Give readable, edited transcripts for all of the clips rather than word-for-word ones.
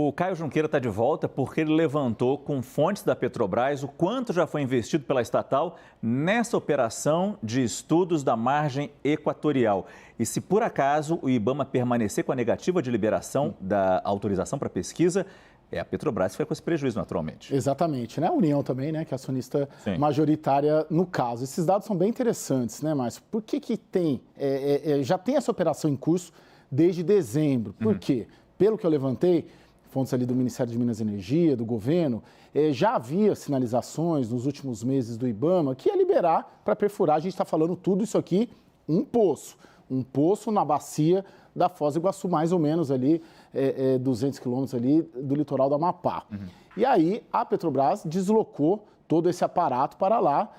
O Caio Junqueira está de volta porque ele levantou com fontes da Petrobras o quanto já foi investido pela estatal nessa operação de estudos da margem equatorial. E se por acaso o IBAMA permanecer com a negativa de liberação da autorização para pesquisa, é a Petrobras que vai com esse prejuízo, naturalmente. Exatamente, né? A União também, né? Que é acionista majoritária no caso. Esses dados são bem interessantes, né, Márcio? Por que tem, já tem essa operação em curso desde dezembro? Por quê? Pelo que eu levantei, fontes ali do Ministério de Minas e Energia, do governo, já havia sinalizações nos últimos meses do IBAMA que ia liberar para perfurar, a gente está falando tudo isso aqui, um poço na bacia da Foz do Iguaçu, mais ou menos ali 200 quilômetros ali do litoral do Amapá. E aí a Petrobras deslocou todo esse aparato para lá,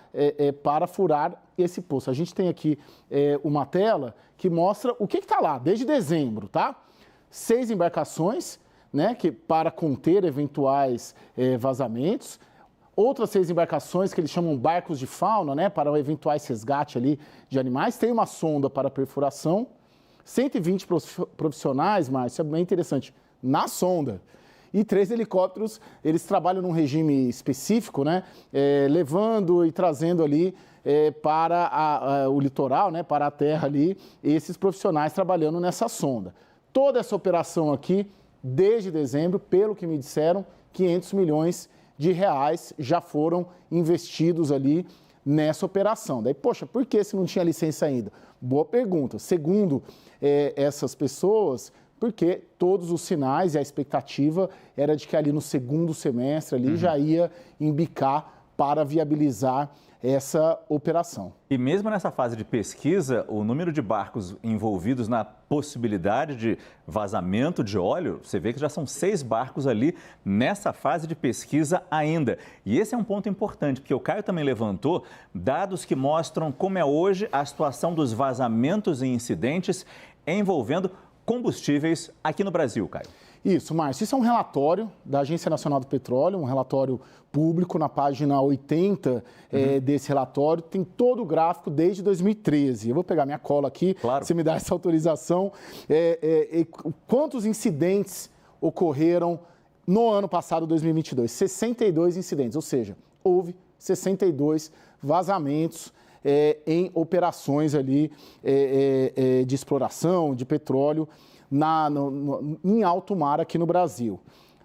para furar esse poço. A gente tem aqui uma tela que mostra o que está lá, desde dezembro, tá? 6 embarcações, né, para conter eventuais vazamentos. Outras 6 embarcações que eles chamam barcos de fauna, né, para eventuais resgate ali de animais. Tem uma sonda para perfuração. 120 profissionais, Márcio, é bem interessante, na sonda. E 3 helicópteros, eles trabalham num regime específico, né, levando e trazendo ali para o litoral, né, para a terra ali, esses profissionais trabalhando nessa sonda. Toda essa operação aqui, desde dezembro, pelo que me disseram, 500 milhões de reais já foram investidos ali nessa operação. Daí, poxa, por que se não tinha licença ainda? Boa pergunta. Segundo essas pessoas, porque todos os sinais e a expectativa era de que ali no segundo semestre ali já ia embicar para viabilizar essa operação. E mesmo nessa fase de pesquisa, o número de barcos envolvidos na possibilidade de vazamento de óleo, você vê que já são 6 barcos ali nessa fase de pesquisa ainda. E esse é um ponto importante, porque o Caio também levantou dados que mostram como é hoje a situação dos vazamentos e incidentes envolvendo combustíveis aqui no Brasil, Caio. Isso, Márcio. Isso é um relatório da Agência Nacional do Petróleo, um relatório público. Na página 80 desse relatório tem todo o gráfico desde 2013. Eu vou pegar minha cola aqui, claro. Se me dá essa autorização. Quantos incidentes ocorreram no ano passado, 2022? 62 incidentes, ou seja, houve 62 vazamentos em operações ali de exploração de petróleo em alto mar aqui no Brasil.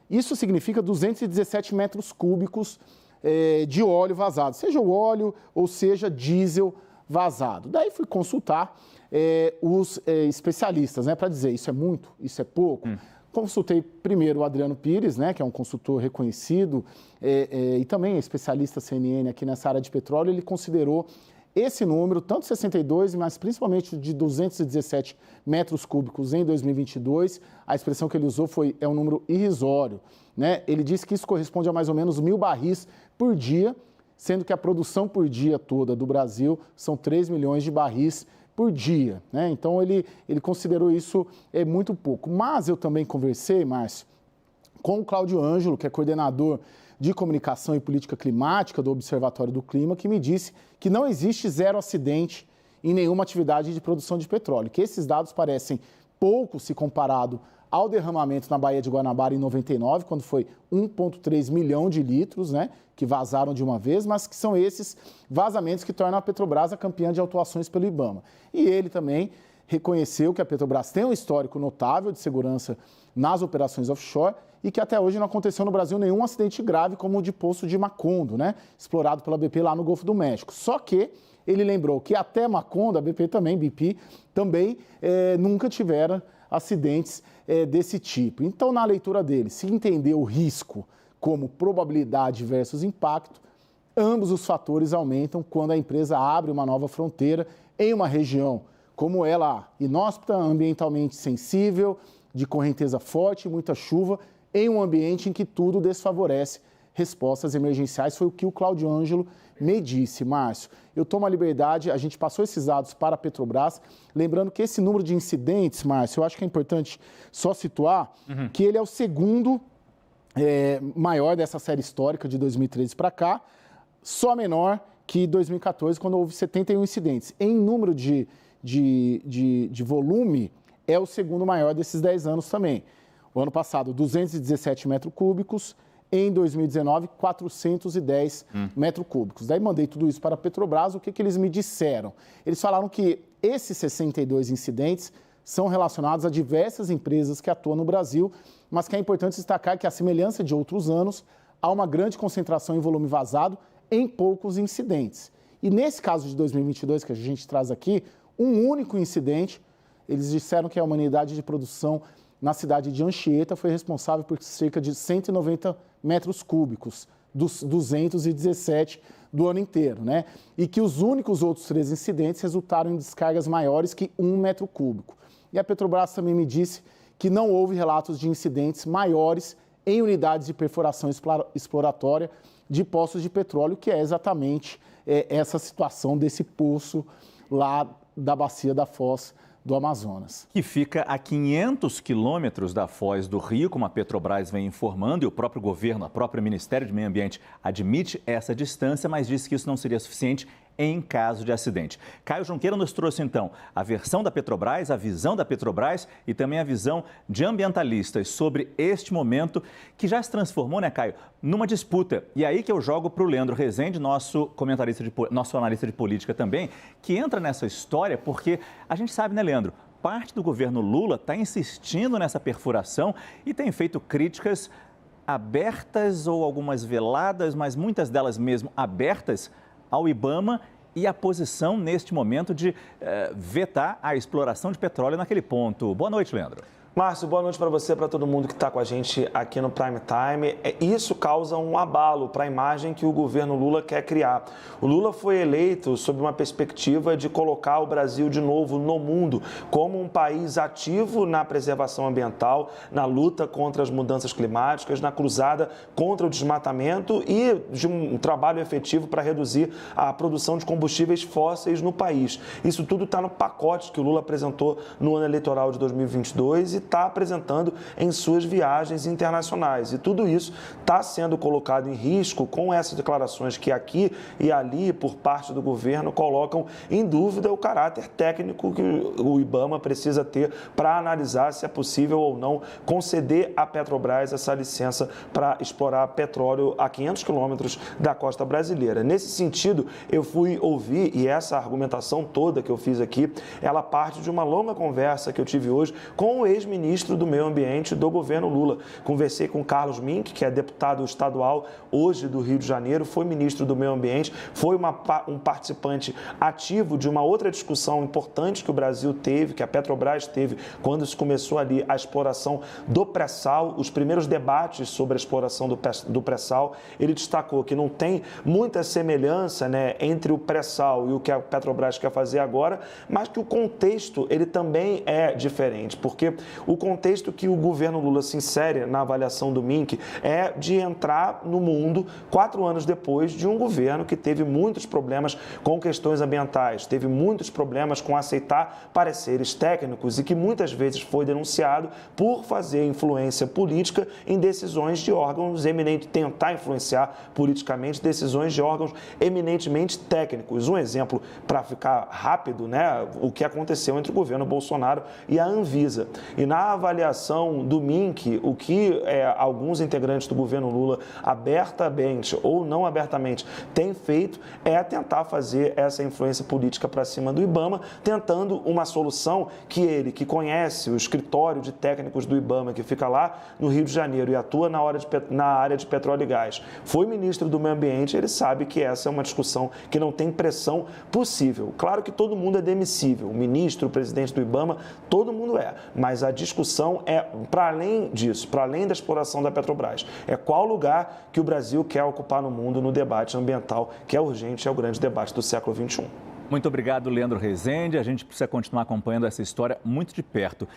Isso significa 217 metros cúbicos de óleo vazado, seja o óleo ou seja diesel vazado. Daí fui consultar os especialistas, né, para dizer isso é muito, isso é pouco. Consultei primeiro o Adriano Pires, né, que é um consultor reconhecido e também é especialista CNN aqui nessa área de petróleo. Ele considerou esse número, tanto 62, mas principalmente de 217 metros cúbicos em 2022, a expressão que ele usou é um número irrisório, né? Ele disse que isso corresponde a mais ou menos 1.000 barris por dia, sendo que a produção por dia toda do Brasil são 3 milhões de barris por dia, né? Então ele considerou isso muito pouco. Mas eu também conversei, Márcio, com o Cláudio Ângelo, que é coordenador de Comunicação e Política Climática do Observatório do Clima, que me disse que não existe 0 acidente em nenhuma atividade de produção de petróleo, que esses dados parecem poucos se comparado ao derramamento na Baía de Guanabara em 99, quando foi 1,3 milhão de litros, né, que vazaram de uma vez, mas que são esses vazamentos que tornam a Petrobras a campeã de autuações pelo IBAMA. E ele também reconheceu que a Petrobras tem um histórico notável de segurança nas operações offshore e que até hoje não aconteceu no Brasil nenhum acidente grave como o de Poço de Macondo, né, explorado pela BP lá no Golfo do México. Só que ele lembrou que até Macondo, a BP também nunca tiveram acidentes desse tipo. Então, na leitura dele, se entender o risco como probabilidade versus impacto, ambos os fatores aumentam quando a empresa abre uma nova fronteira em uma região como ela, inóspita, ambientalmente sensível, de correnteza forte e muita chuva, em um ambiente em que tudo desfavorece respostas emergenciais. Foi o que o Cláudio Ângelo me disse. Márcio, eu tomo a liberdade, a gente passou esses dados para a Petrobras, lembrando que esse número de incidentes, Márcio, eu acho que é importante só situar que ele é o segundo maior dessa série histórica de 2013 para cá, só menor que 2014, quando houve 71 incidentes. Em número de volume, é o segundo maior desses 10 anos também. O ano passado, 217 metros cúbicos. Em 2019, 410 metros cúbicos. Daí mandei tudo isso para a Petrobras. O que eles me disseram? Eles falaram que esses 62 incidentes são relacionados a diversas empresas que atuam no Brasil, mas que é importante destacar que, à semelhança de outros anos, há uma grande concentração em volume vazado em poucos incidentes. E nesse caso de 2022, que a gente traz aqui, um único incidente, eles disseram que a unidade de produção na cidade de Anchieta foi responsável por cerca de 190 metros cúbicos, dos 217 do ano inteiro, né? E que os únicos outros 3 incidentes resultaram em descargas maiores que 1 metro cúbico. E a Petrobras também me disse que não houve relatos de incidentes maiores em unidades de perfuração exploratória de poços de petróleo, que é exatamente essa situação desse poço lá da bacia da Foz do Amazonas. Que fica a 500 quilômetros da Foz do Rio, como a Petrobras vem informando, e o próprio governo, o próprio Ministério de Meio Ambiente admite essa distância, mas disse que isso não seria suficiente em caso de acidente. Caio Junqueira nos trouxe, então, a versão da Petrobras, a visão da Petrobras e também a visão de ambientalistas sobre este momento que já se transformou, né, Caio, numa disputa. E aí que eu jogo para o Leandro Rezende, nosso analista de política também, que entra nessa história porque a gente sabe, né, Leandro, parte do governo Lula está insistindo nessa perfuração e tem feito críticas abertas ou algumas veladas, mas muitas delas mesmo abertas ao IBAMA e a posição neste momento de vetar a exploração de petróleo naquele ponto. Boa noite, Leandro. Márcio, boa noite para você, para todo mundo que está com a gente aqui no Prime Time. Isso causa um abalo para a imagem que o governo Lula quer criar. O Lula foi eleito sob uma perspectiva de colocar o Brasil de novo no mundo como um país ativo na preservação ambiental, na luta contra as mudanças climáticas, na cruzada contra o desmatamento e de um trabalho efetivo para reduzir a produção de combustíveis fósseis no país. Isso tudo está no pacote que o Lula apresentou no ano eleitoral de 2022 e está apresentando em suas viagens internacionais. E tudo isso está sendo colocado em risco com essas declarações que aqui e ali, por parte do governo, colocam em dúvida o caráter técnico que o IBAMA precisa ter para analisar se é possível ou não conceder à Petrobras essa licença para explorar petróleo a 500 quilômetros da costa brasileira. Nesse sentido, eu fui ouvir, e essa argumentação toda que eu fiz aqui, ela parte de uma longa conversa que eu tive hoje com o ex-ministro do Meio Ambiente do governo Lula. Conversei com Carlos Mink, que é deputado estadual hoje do Rio de Janeiro, foi ministro do Meio Ambiente, foi um participante ativo de uma outra discussão importante que o Brasil teve, que a Petrobras teve, quando se começou ali a exploração do pré-sal, os primeiros debates sobre a exploração do pré-sal. Ele destacou que não tem muita semelhança, né, entre o pré-sal e o que a Petrobras quer fazer agora, mas que o contexto ele também é diferente, porque o contexto que o governo Lula se insere na avaliação do Mink é de entrar no mundo 4 anos depois de um governo que teve muitos problemas com questões ambientais, teve muitos problemas com aceitar pareceres técnicos e que muitas vezes foi denunciado por fazer influência política em decisões de órgãos eminentes, tentar influenciar politicamente decisões de órgãos eminentemente técnicos. Um exemplo para ficar rápido, né, o que aconteceu entre o governo Bolsonaro e a Anvisa. E na avaliação do Mink, o que alguns integrantes do governo Lula, abertamente ou não abertamente, têm feito é tentar fazer essa influência política para cima do IBAMA, tentando uma solução que ele, que conhece o escritório de técnicos do IBAMA, que fica lá no Rio de Janeiro e atua na área de petróleo e gás, foi ministro do Meio Ambiente, ele sabe que essa é uma discussão que não tem pressão possível. Claro que todo mundo é demissível, o ministro, o presidente do IBAMA, todo mundo é, mas a discussão é para além disso, para além da exploração da Petrobras. É qual lugar que o Brasil quer ocupar no mundo no debate ambiental, que é urgente, é o grande debate do século XXI. Muito obrigado, Leandro Rezende. A gente precisa continuar acompanhando essa história muito de perto.